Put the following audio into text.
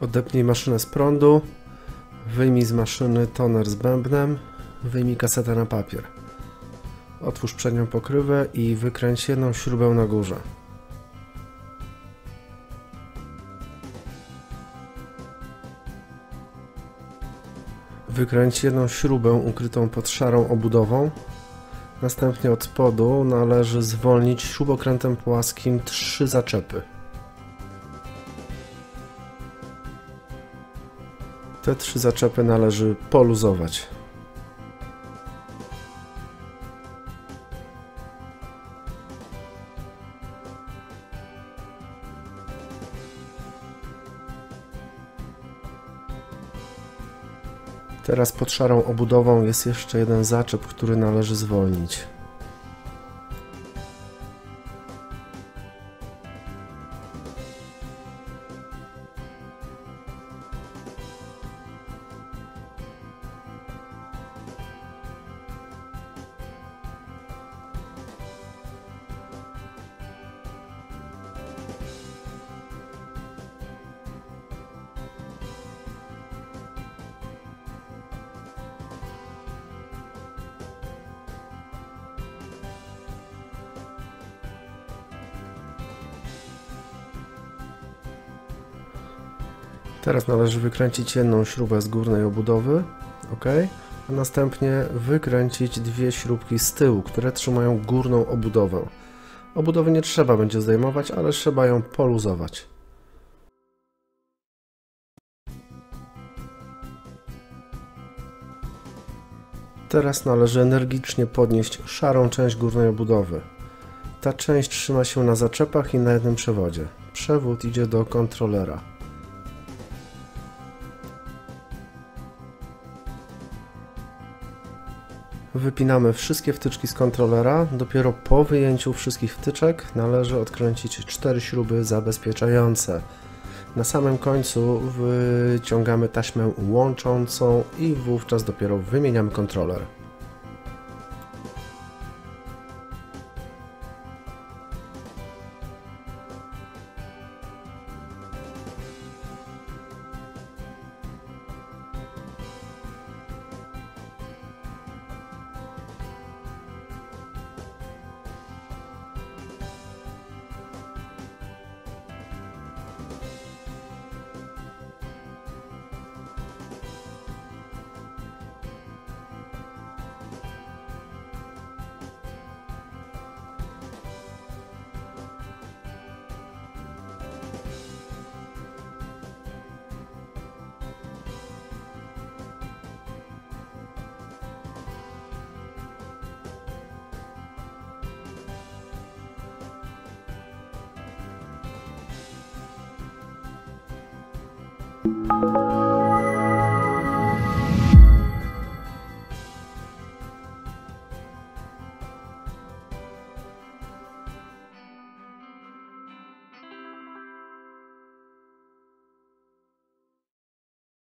Odepnij maszynę z prądu, wyjmij z maszyny toner z bębnem, wyjmij kasetę na papier. Otwórz przednią pokrywę i wykręć jedną śrubę na górze. Wykręć jedną śrubę ukrytą pod szarą obudową. Następnie od spodu należy zwolnić śrubokrętem płaskim 3 zaczepy. Te 3 zaczepy należy poluzować. Teraz pod szarą obudową jest jeszcze jeden zaczep, który należy zwolnić. Teraz należy wykręcić jedną śrubę z górnej obudowy, ok, a następnie wykręcić 2 śrubki z tyłu, które trzymają górną obudowę. Obudowy nie trzeba będzie zdejmować, ale trzeba ją poluzować. Teraz należy energicznie podnieść szarą część górnej obudowy. Ta część trzyma się na zaczepach i na jednym przewodzie. Przewód idzie do kontrolera. Wypinamy wszystkie wtyczki z kontrolera. Dopiero po wyjęciu wszystkich wtyczek należy odkręcić 4 śruby zabezpieczające. Na samym końcu wyciągamy taśmę łączącą i wówczas dopiero wymieniamy kontroler.